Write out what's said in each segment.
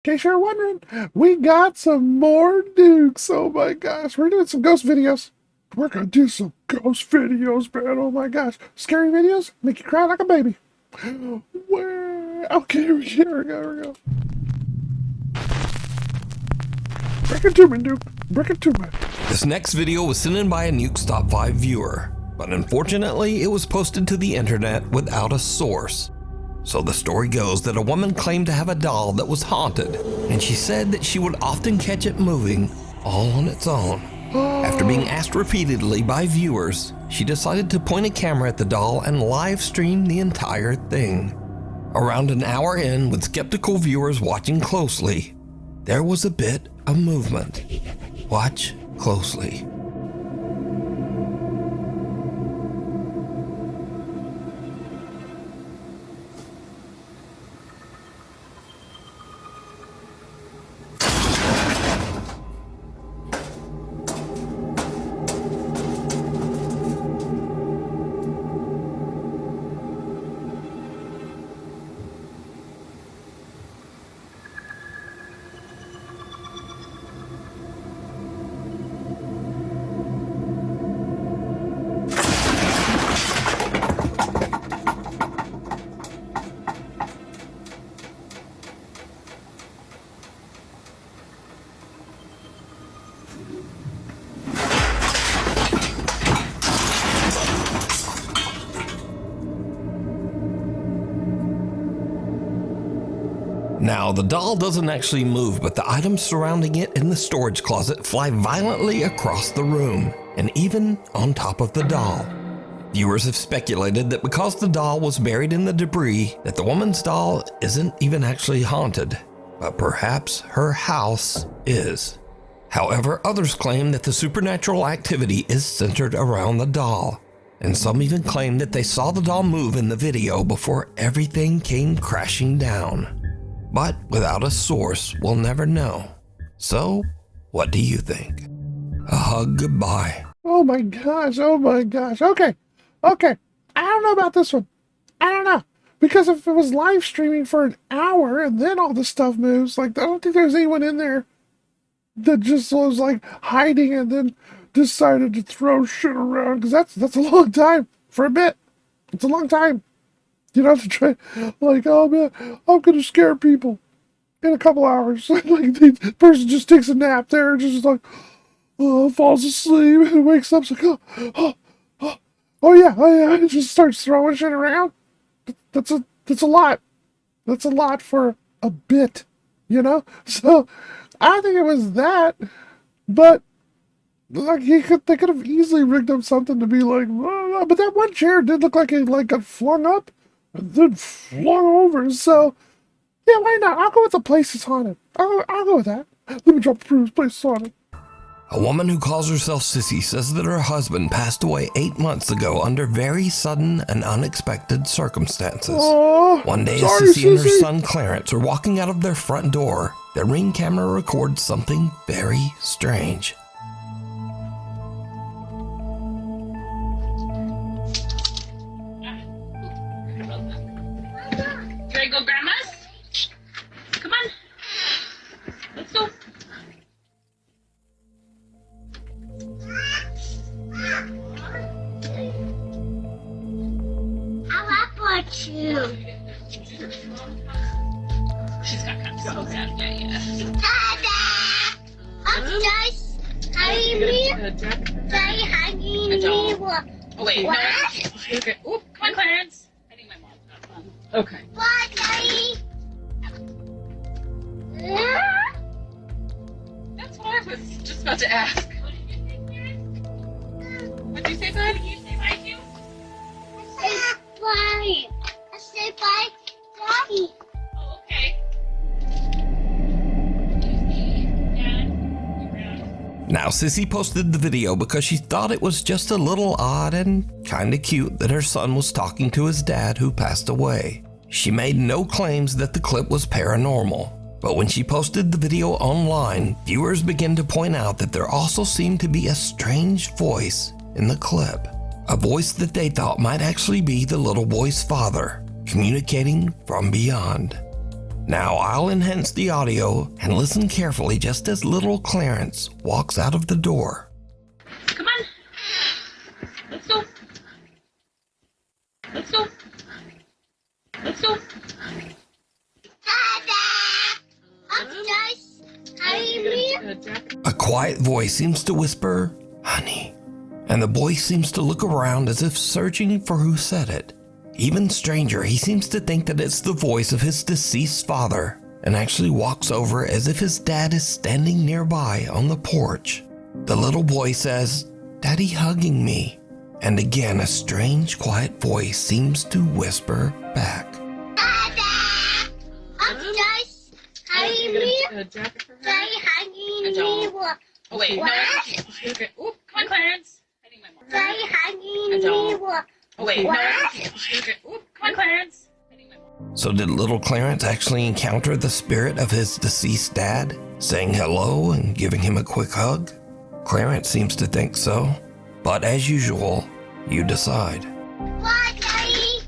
case you're wondering, we got some more Nukes. Oh my gosh, we're doing some ghost videos. We're gonna do some ghost videos, man. Oh my gosh. Scary videos? Make you cry like a baby. Where? Okay, here we go. Break it to me, Nuke. Break it to me. This next video was sent in by a Nuke's Top 5 viewer, but unfortunately it was posted to the internet without a source. So the story goes that a woman claimed to have a doll that was haunted, and she said that she would often catch it moving all on its own. After being asked repeatedly by viewers, she decided to point a camera at the doll and live stream the entire thing. Around an hour in, with skeptical viewers watching closely, there was a bit of movement. Watch closely. Now, the doll doesn't actually move, but the items surrounding it in the storage closet fly violently across the room, and even on top of the doll. Viewers have speculated that because the doll was buried in the debris, that the woman's doll isn't even actually haunted, but perhaps her house is. However, others claim that the supernatural activity is centered around the doll, and some even claim that they saw the doll move in the video before everything came crashing down. But without a source, we'll never know. So, what do you think? A hug goodbye. Oh my gosh. Okay. I don't know about this one. I don't know. Because if it was live streaming for an hour and then all the stuff moves, like, I don't think there's anyone in there that just was like hiding and then decided to throw shit around. Because that's a long time for a bit. It's a long time. You know, to try, like, oh man, I'm gonna scare people in a couple hours. Like, the person just takes a nap there and just like, falls asleep and wakes up, like, oh yeah, and just starts throwing shit around. That's a lot. That's a lot for a bit, you know? So, I think it was that, but, like, they could have easily rigged up something to be like, but that one chair did look like it, like, got flung up and then flung over, so, yeah, why not? I'll go with the place is haunted. I'll go with that. Let me drop the proof, place is haunted. A woman who calls herself Sissy says that her husband passed away 8 months ago under very sudden and unexpected circumstances. One day, as Sissy and her son Clarence are walking out of their front door, their Ring camera records something very strange. Can I go, Grandma's? Come on. Let's go. I want you. She's got kind of so sad. Yeah. Dada! Upstairs, hugging me. Daddy hugging me. What? Oh, wait. No. Okay. Oop, come on, Clarence. I think my mom's not fun. Okay. What, Daddy? That's what I was just about to ask. What did you say, bud? Did you say bye to? I said bye. I said bye, Daddy. Oh, okay. You see, Dad, you're around. Now, Sissy posted the video because she thought it was just a little odd and kinda cute that her son was talking to his dad who passed away. She made no claims that the clip was paranormal, but when she posted the video online, viewers began to point out that there also seemed to be a strange voice in the clip. A voice that they thought might actually be the little boy's father, communicating from beyond. Now I'll enhance the audio and listen carefully just as little Clarence walks out of the door. Come on. Let's go. Let's go. Let's go. Upstairs. Hurry me. A quiet voice seems to whisper, "Honey," and the boy seems to look around as if searching for who said it. Even stranger, he seems to think that it's the voice of his deceased father, and actually walks over as if his dad is standing nearby on the porch. The little boy says, "Daddy hugging me," and again a strange quiet voice seems to whisper back. Upstairs. Hurry me. Daddy hugging me. Oh, wait. No. Okay. Oop. Come on, Clarence. I need my more. Daddy hugging me. Oh, wait. No. Okay. Oop. Come on, Clarence. I need my more. So did little Clarence actually encounter the spirit of his deceased dad, saying hello and giving him a quick hug? Clarence seems to think so, but as usual, you decide. What, Daddy?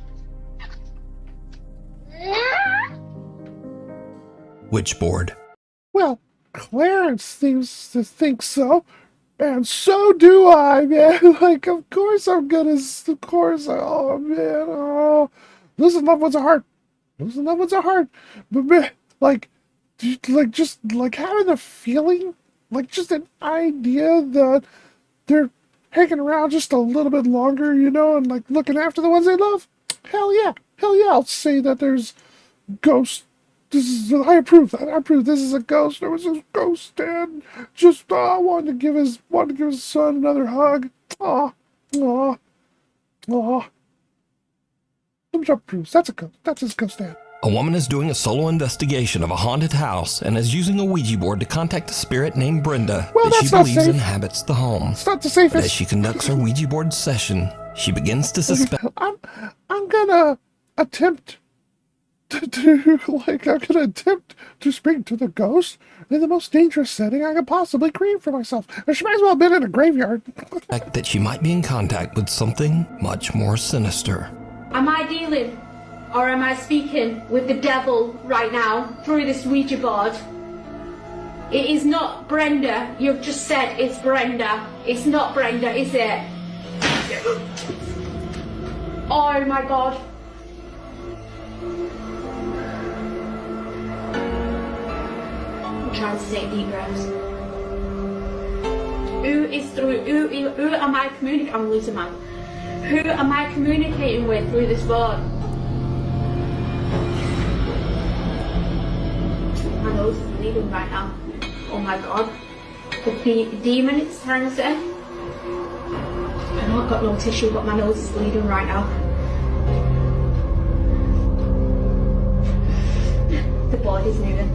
Which board? Well, Clarence seems to think so. And so do I, man. Like, of course I'm gonna, of course, oh, man, oh. Losing loved ones are hard. Losing loved ones are hard. But, man, just having a feeling, like, just an idea that they're hanging around just a little bit longer, you know, and, like, looking after the ones they love. Hell yeah. I'll say that there's ghosts. I approve that. I approve this is a ghost. There was a ghost, and just wanted to give his son another hug. Aw. Which approves. That's a ghost. That's his ghost dad. A woman is doing a solo investigation of a haunted house and is using a Ouija board to contact a spirit named Brenda Well, that she that's not believes safe. inhabits the home. It's not the But as safest. she conducts her Ouija board session, she begins to suspect I'm gonna attempt to speak to the ghost in the most dangerous setting I could possibly create for myself. And she might as well have been in a graveyard. that she might be in contact with something much more sinister. Am I dealing or am I speaking with the devil right now through this Ouija board? It is not Brenda. You've just said it's Brenda. It's not Brenda, is it? Oh my God. I'm trying to take deep breaths. Who am I communicating? I'm losing my. Who am I communicating with through this board? My nose is bleeding right now. Oh my God. The demon is trying to say. I know I've got no tissue, but my nose is bleeding right now. The board is moving.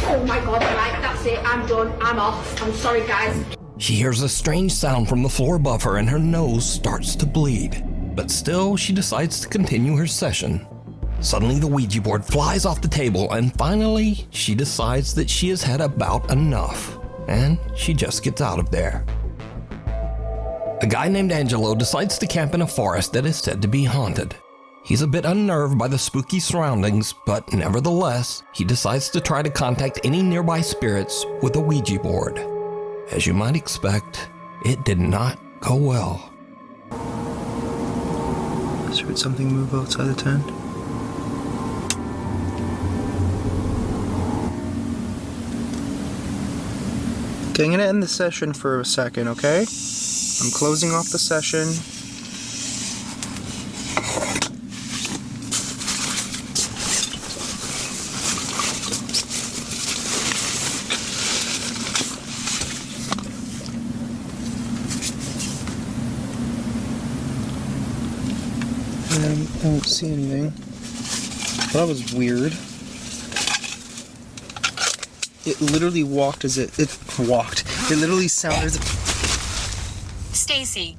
Oh my God, right, that's it. I'm done. I'm off. I'm sorry, guys. She hears a strange sound from the floor above her and her nose starts to bleed. But still, she decides to continue her session. Suddenly, the Ouija board flies off the table and finally, she decides that she has had about enough. And she just gets out of there. A guy named Angelo decides to camp in a forest that is said to be haunted. He's a bit unnerved by the spooky surroundings, but nevertheless, he decides to try to contact any nearby spirits with a Ouija board. As you might expect, it did not go well. Just heard something move outside the tent. Okay, I'm gonna end the session for a second, okay? I'm closing off the session. I don't see anything. That was weird. It literally walked as it walked. It literally sounded as if... Stacy.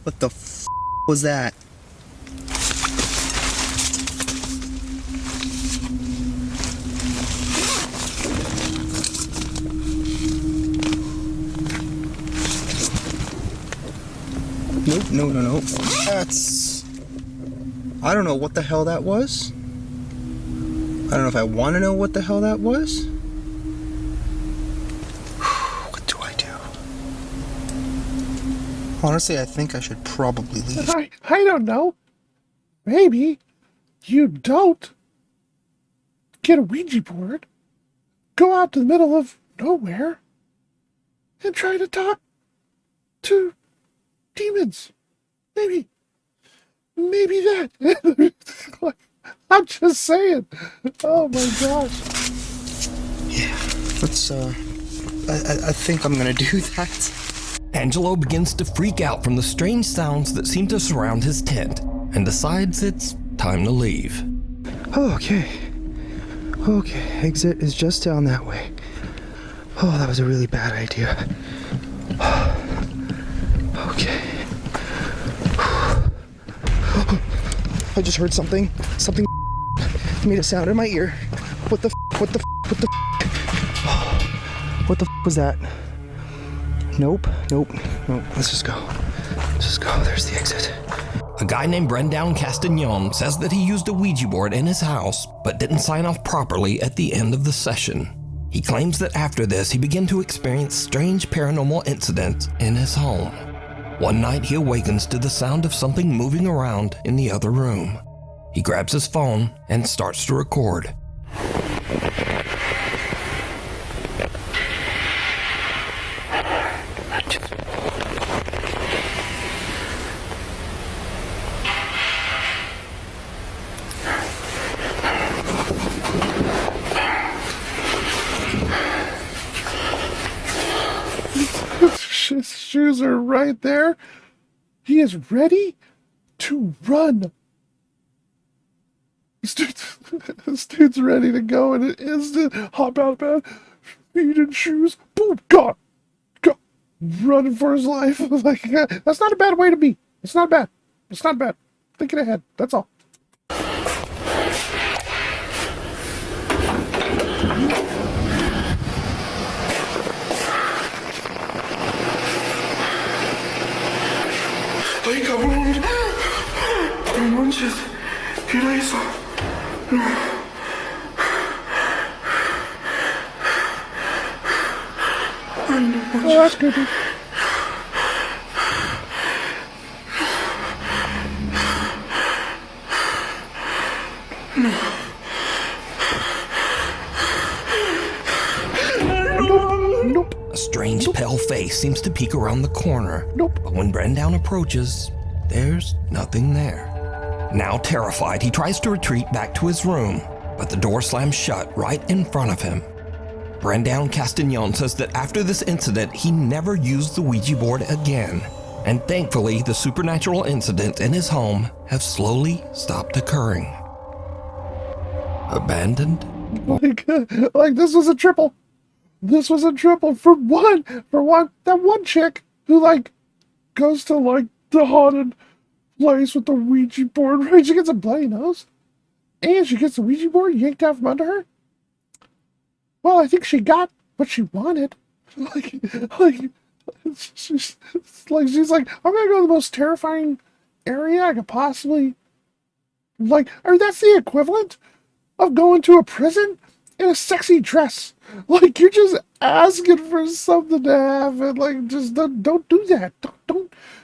What the f*** was that? Nope, no. That's... I don't know what the hell that was. I don't know if I want to know what the hell that was. What do I do? Honestly, I think I should probably leave. I don't know. Maybe you don't get a Ouija board, go out to the middle of nowhere, and try to talk to demons. Maybe that. I'm just saying. Oh my gosh. Yeah, let's, I think I'm gonna do that. Angelo begins to freak out from the strange sounds that seem to surround his tent and decides it's time to leave. Okay, exit is just down that way. Oh, that was a really bad idea. Okay. I just heard something made a sound in my ear. What the was that? Nope. Let's just go. There's the exit. A guy named Brendan Castagnon says that he used a Ouija board in his house, but didn't sign off properly at the end of the session. He claims that after this, he began to experience strange paranormal incidents in his home. One night, he awakens to the sound of something moving around in the other room. He grabs his phone and starts to record. His shoes are right there. He is ready to run. This dude's ready to go in an instant. Hop out of bed, feet and shoes, boom, gone. Running for his life. Like, that's not a bad way to be. It's not bad. Thinking ahead. That's all. Ay, cabrón. No manches. ¿Qué era eso? No. Ay, no manches. Oh, that's creepy. Nope. A strange pale face seems to peek around the corner. Nope. But when Brendan approaches, there's nothing there. Now terrified, he tries to retreat back to his room, but the door slams shut right in front of him. Brendan Castagnon says that after this incident, he never used the Ouija board again. And thankfully, the supernatural incidents in his home have slowly stopped occurring. Abandoned? Like this was a triple. This was a triple for one. That one chick who like goes to like the haunted place with the Ouija board, right? She gets a bloody nose, and she gets the Ouija board yanked out from under her. Well, I think she got what she wanted. She's like, I'm gonna go to the most terrifying area I could possibly. Like, I mean, that's the equivalent of going to a prison in a sexy dress. Like, you're just asking for something to happen. Like, just don't do that.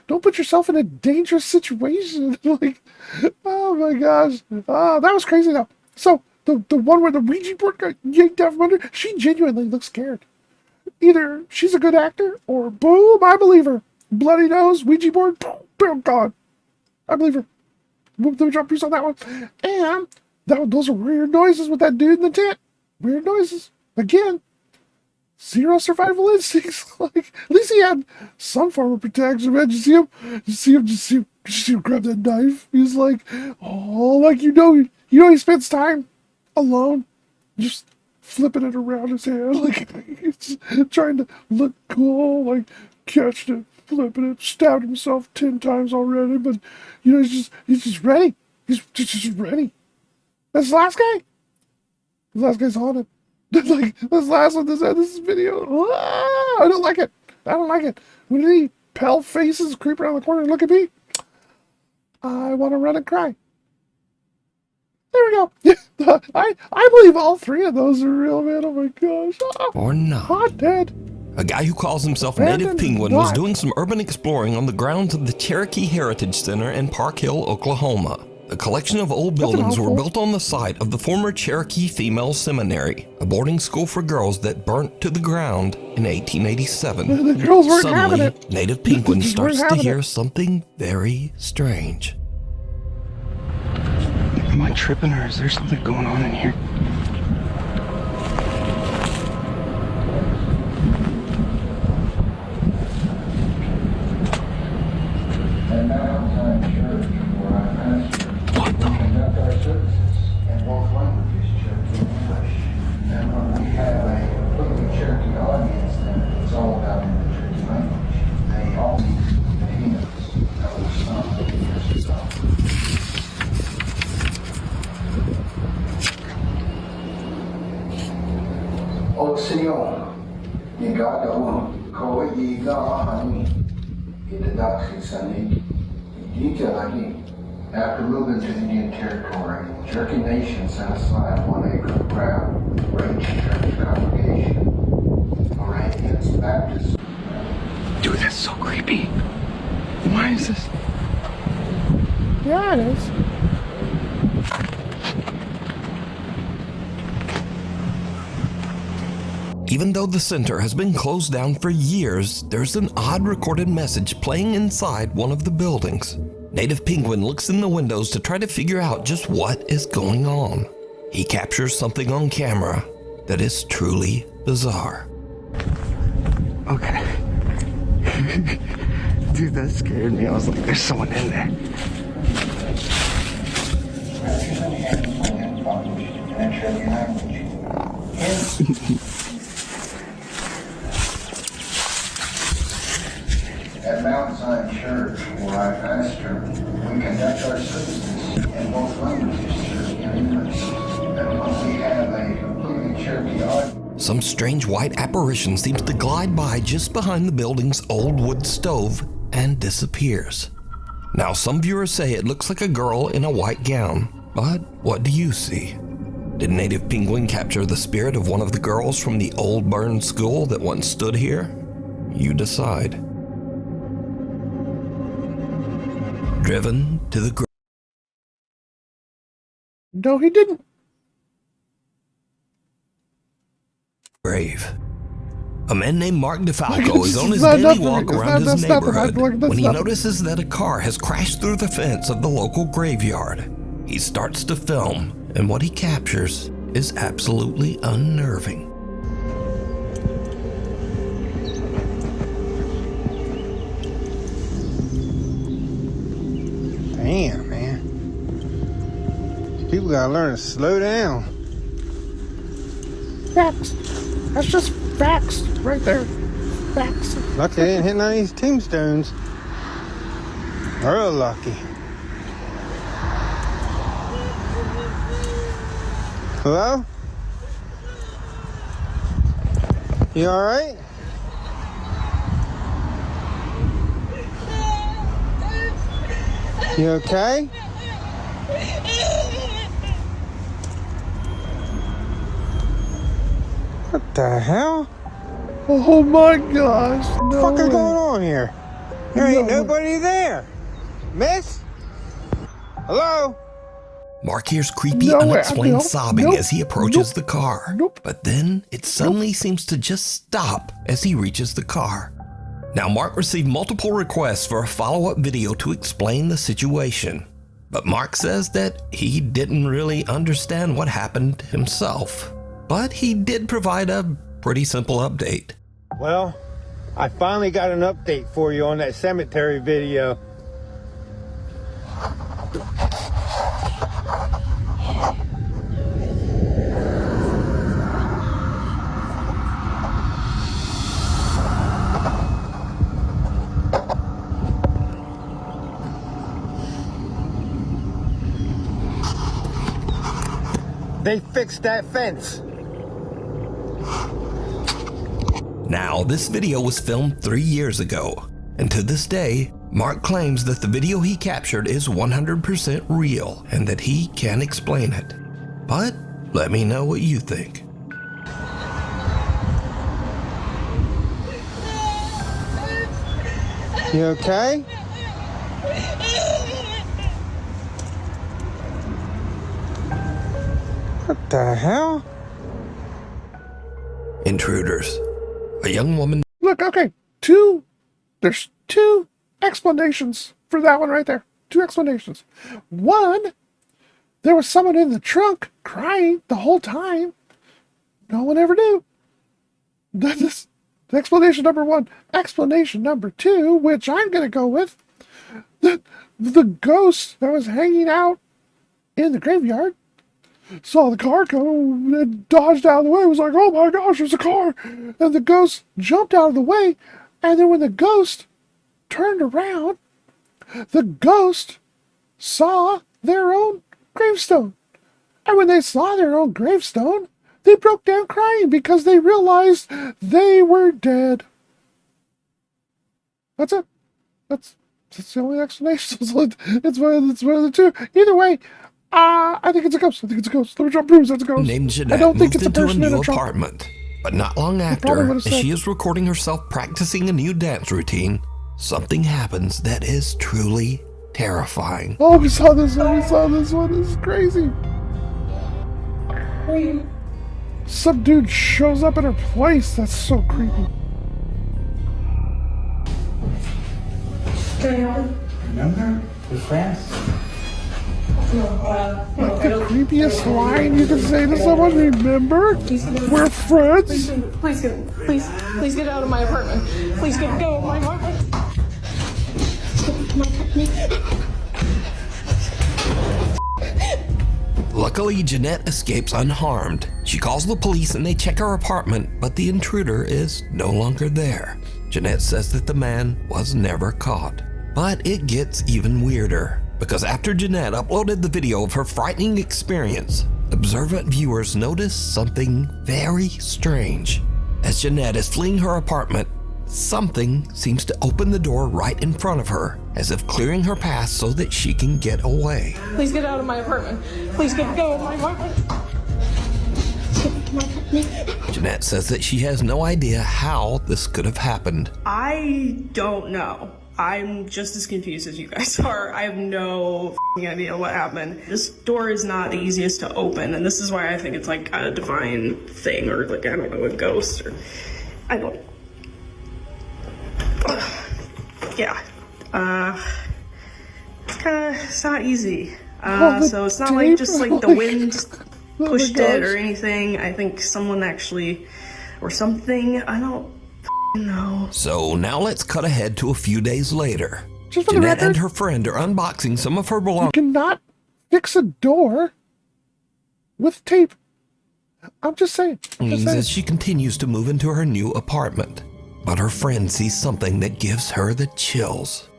Don't put yourself in a dangerous situation. Like, oh my gosh. That was crazy though. So the one where the Ouija board got yanked out from under, she genuinely looks scared. Either she's a good actor or boom, I believe her. Bloody nose, Ouija board, boom, gone. I believe her. Let me drop a piece on that one. And those are weird noises with that dude in the tent. Weird noises. Again, zero survival instincts. Like, at least he had some form of protection, man. You see him grab that knife. He's like, oh, like, you know he spends time alone, just flipping it around his hand, like, he's trying to look cool, like, catching it, flipping it, stabbed himself 10 times already, but, you know, he's just ready. He's just ready. That's the last guy. The last guy's haunted. Like, this last one, this video. I don't like it. When any pale faces creep around the corner and look at me, I want to run and cry. There we go. I believe all three of those are real, man. Oh my gosh. Or not. Hot dead. A guy who calls himself Brandon Native Penguin was Watt. doing some urban exploring on the grounds of the Cherokee Heritage Center in Park Hill, Oklahoma. A collection of old That's buildings were awful. built on the site of the former Cherokee Female Seminary, a boarding school for girls that burnt to the ground in 1887. The girls weren't having Suddenly, it. Native Penguin Just weren't starts to having hear it. something very strange. Am I tripping or is there something going on in here? What the? After moving to Indian Territory, Cherokee Nation set aside 1 acre of ground for ancient church congregation. Moravians, Baptists. Dude, that's so creepy. Why is this? Yeah, it is. Even though the center has been closed down for years, there's an odd recorded message playing inside one of the buildings. Native Penguin looks in the windows to try to figure out just what is going on. He captures something on camera that is truly bizarre. Okay. Dude, that scared me. I was like, there's someone in there. At Mount Zion Church, where I pastor, we conduct our services in both languages, Cherokee and English. And we have a completely Cherokee audience. Some strange white apparition seems to glide by just behind the building's old wood stove and disappears. Now, some viewers say it looks like a girl in a white gown, but what do you see? Did Native Penguin capture the spirit of one of the girls from the old burned school that once stood here? You decide. Driven to the No, he didn't. grave. A man named Mark DeFalco is on his It's not daily nothing. walk It's around not- his that's nothing. neighborhood That's when he nothing. notices that a car has crashed through the fence of the local graveyard. He starts to film, and what he captures is absolutely unnerving. Damn, man. People gotta learn to slow down. Facts. That's just facts right there. Facts. Lucky they didn't hit none of these tombstones. Real lucky. Hello? You alright? You okay? What the hell? Oh my gosh. What the No fuck is way. going on here? There ain't No. nobody there. Miss? Hello? Mark hears creepy, No way. unexplained Nope. sobbing Nope. as he approaches Nope. the car. Nope. But then it suddenly seems to just stop as he reaches the car. Now, Mark received multiple requests for a follow-up video to explain the situation. But Mark says that he didn't really understand what happened himself. But he did provide a pretty simple update. Well, I finally got an update for you on that cemetery video. They fixed that fence. Now, this video was filmed 3 years ago, and to this day, Mark claims that the video he captured is 100% real and that he can explain it. But let me know what you think. You okay? What the hell? Intruders. A young woman. Look, okay, there's two explanations for that one right there. Two explanations. One, there was someone in the trunk crying the whole time. No one ever knew. That's explanation number one. Explanation number two, which I'm going to go with, the ghost that was hanging out in the graveyard saw the car come and dodged out of the way. It was like, oh my gosh, there's a car. And the ghost jumped out of the way. And then when the ghost turned around, the ghost saw their own gravestone. And when they saw their own gravestone, they broke down crying because they realized they were dead. That's it. That's the only explanation. It's one of the two. Either way, I think it's a ghost. Let me try to prove it's a ghost. Named Jeanette I don't think moved it's a into person in new a trunk. apartment. But not long probably after, would've as said- she is recording herself practicing a new dance routine, something happens that is truly terrifying. Oh, we saw this one. This is crazy. Some dude shows up in her place. That's so creepy. Remember? We're friends. The creepiest line you can say to someone, remember? We're friends? Please get out of my apartment. Please go of my apartment. Luckily, Jeanette escapes unharmed. She calls the police and they check her apartment, but the intruder is no longer there. Jeanette says that the man was never caught. But it gets even weirder, because after Jeanette uploaded the video of her frightening experience, observant viewers notice something very strange. As Jeanette is fleeing her apartment, something seems to open the door right in front of her, as if clearing her path so that she can get away. Please get out of my apartment. Please go of my apartment. Jeanette says that she has no idea how this could have happened. I don't know. I'm just as confused as you guys are. I have no idea what happened. This door is not the easiest to open, and this is why I think it's like a divine thing, or like, I don't know, a ghost, or I don't. Yeah. It's not easy. So it's not like just like the wind pushed it or anything. I think someone actually, or something, I don't know. So now let's cut ahead to a few days later. Just for the Jeanette and record, her friend are unboxing some of her you belongings. cannot fix a door with tape. I'm just saying. As she continues to move into her new apartment. But her friend sees something that gives her the chills.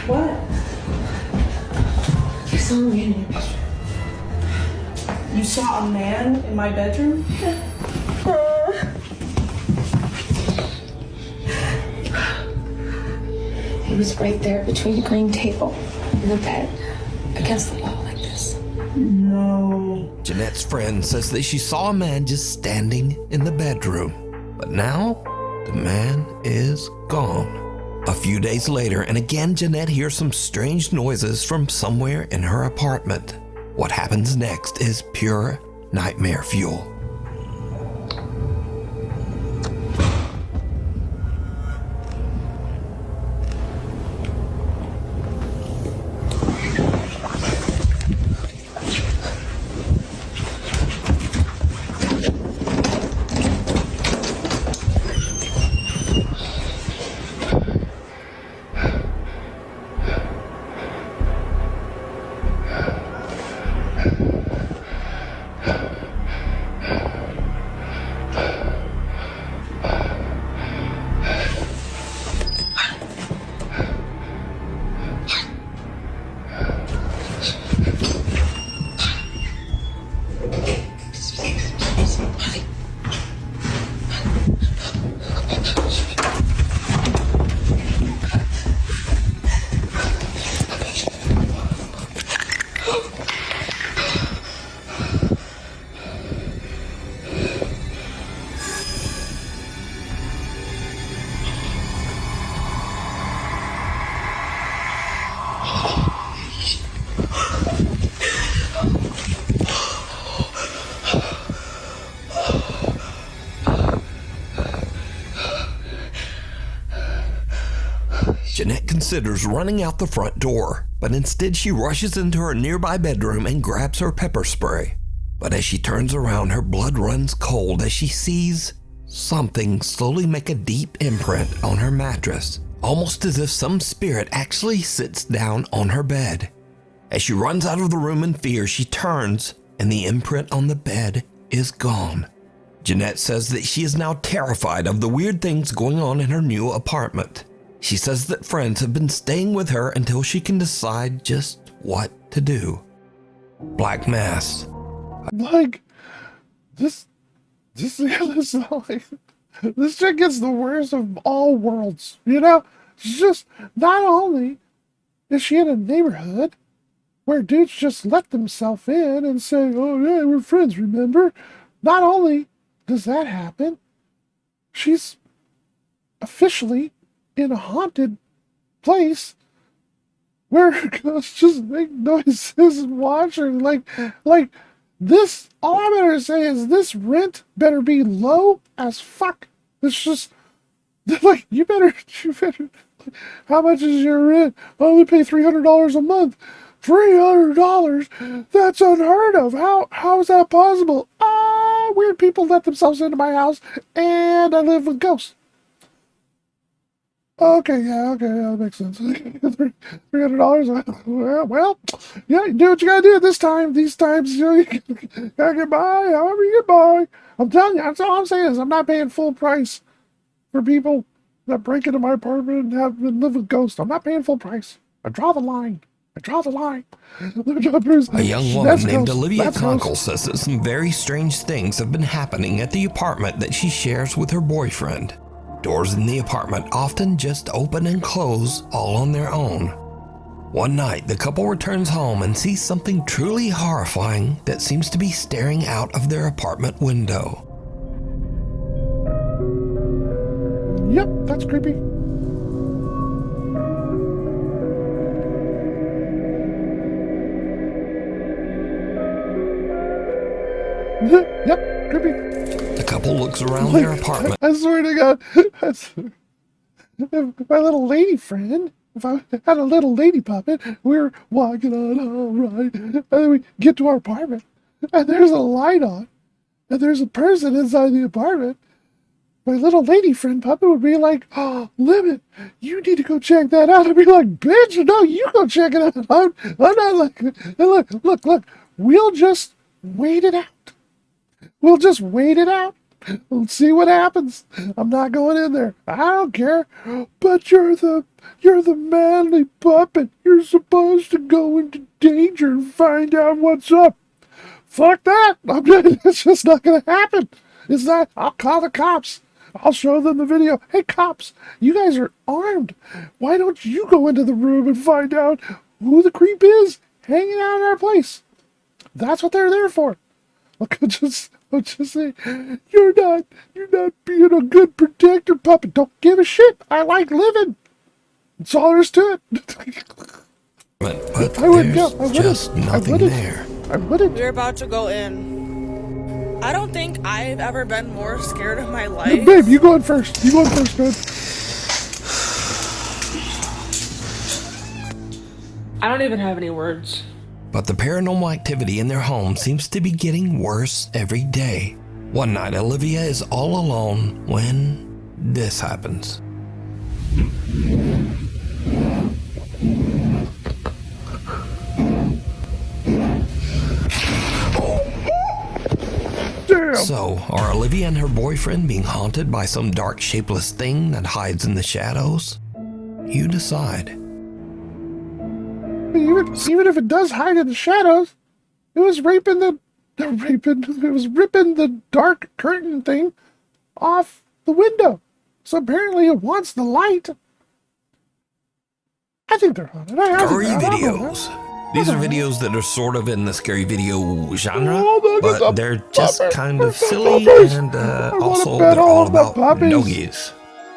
What? You saw me. You saw a man in my bedroom? He was right there between the green table and the bed, against the wall like this. No. Jeanette's friend says that she saw a man just standing in the bedroom. But now, the man is gone. A few days later, and again Jeanette hears some strange noises from somewhere in her apartment. What happens next is pure nightmare fuel. Jeanette considers running out the front door, but instead she rushes into her nearby bedroom and grabs her pepper spray. But as she turns around, her blood runs cold as she sees something slowly make a deep imprint on her mattress, almost as if some spirit actually sits down on her bed. As she runs out of the room in fear, she turns and the imprint on the bed is gone. Jeanette says that she is now terrified of the weird things going on in her new apartment. She says that friends have been staying with her until she can decide just what to do. Black Mass. Like, this like, this chick gets the worst of all worlds, you know? It's just, not only is she in a neighborhood where dudes just let themselves in and say, oh yeah, we're friends, remember? Not only does that happen, she's officially in a haunted place where ghosts just make noises and watch her. Like this, all I'm gonna say is this rent better be low as fuck. It's just, like, you better, how much is your rent? I only pay $300 a month. $300? That's unheard of. How is that possible? Weird people let themselves into my house, and I live with ghosts. Okay, that makes sense. $300. Well, yeah, you do what you gotta do this time. These times, you know, you gotta get by, however you get by. I'm telling you, that's all I'm saying is I'm not paying full price for people that break into my apartment and live with ghosts. I'm not paying full price. I draw the line. A young woman named Olivia Conkle says that some very strange things have been happening at the apartment that she shares with her boyfriend. Doors in the apartment often just open and close all on their own. One night, the couple returns home and sees something truly horrifying that seems to be staring out of their apartment window. Yep, that's creepy. Yep, creepy. The couple looks around their apartment. I swear to God, if my little lady friend, if I had a little lady puppet, we're walking on all right, and then we get to our apartment, and there's a light on, and there's a person inside the apartment. My little lady friend puppet would be like, oh, Lemon, you need to go check that out. I'd be like, bitch, no, you go check it out. I'm not like, look, we'll just wait it out. We'll just wait it out. We'll see what happens. I'm not going in there. I don't care. But you're the manly puppet. You're supposed to go into danger and find out what's up. Fuck that. It's just not going to happen. It's not. I'll call the cops. I'll show them the video. Hey, cops, you guys are armed. Why don't you go into the room and find out who the creep is hanging out in our place? That's what they're there for. Look, I'll just say, you're not being a good protector, puppet. Don't give a shit. I like living. That's all there is to it. But I wouldn't go. there's just nothing there. I wouldn't. We're about to go in. I don't think I've ever been more scared of my life. Hey, babe, you going first. You going first, babe. I don't even have any words. But the paranormal activity in their home seems to be getting worse every day. One night, Olivia is all alone when this happens. Damn. So, are Olivia and her boyfriend being haunted by some dark, shapeless thing that hides in the shadows? You decide. Even if it does hide in the shadows, it was ripping the dark curtain thing off the window. So apparently it wants the light. I think they're haunted. Scary videos. These are videos that are sort of in the scary video genre, but they're just kind of silly, and also they're all about doggies.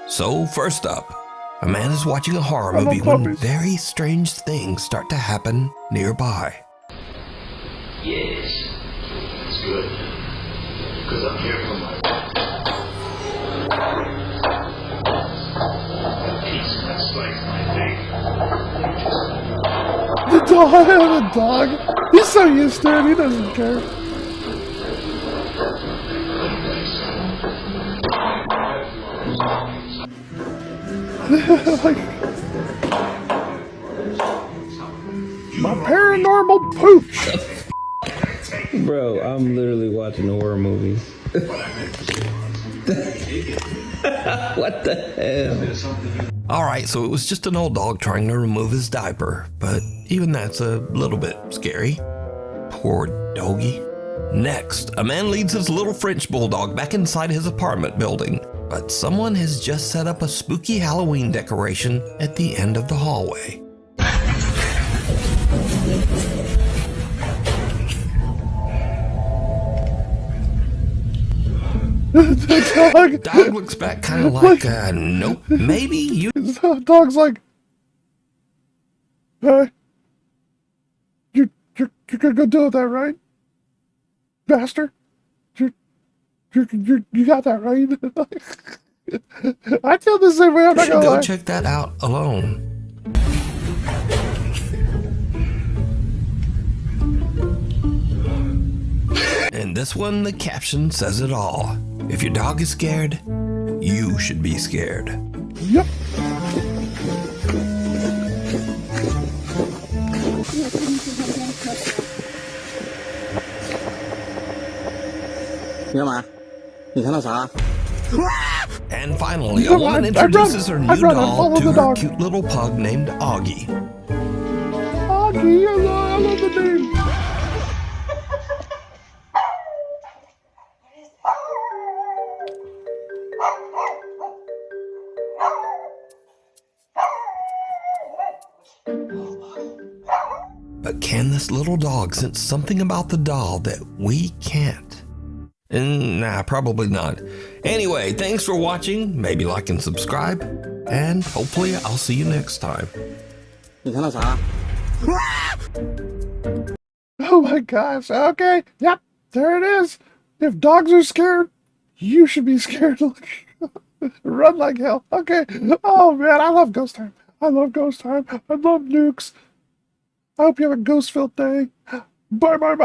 So first up, a man is watching a horror movie when very strange things start to happen nearby. Yes, it's good, because I'm here for my wife. Peace that slice my face. The dog. He's so used to it, he doesn't care. Like, my paranormal pooch. Bro, I'm literally watching a horror movie. What the hell? Alright, so it was just an old dog trying to remove his diaper, but even that's a little bit scary. Poor doggy. Next, a man leads his little French bulldog back inside his apartment building, but someone has just set up a spooky Halloween decoration at the end of the hallway. The dog looks back kind of like, nope, maybe you... The dog's like, hey, you're gonna go deal with that, right? Bastard? You got that, right? I feel the same way, I'm not gonna lie. Go check that out alone. And this one, the caption says it all. If your dog is scared, you should be scared. Yep. And finally, a woman introduces her new doll to her cute little pug named Augie. Augie, I love the name. But can this little dog sense something about the doll that we can't? Nah, probably not. Anyway, thanks for watching. Maybe like and subscribe. And hopefully I'll see you next time. Oh my gosh. Okay. Yep. There it is. If dogs are scared, you should be scared. Run like hell. Okay. Oh man, I love Ghost Time. I love Ghost Time. I love nukes. I hope you have a ghost-filled day. Bye, bye, bye.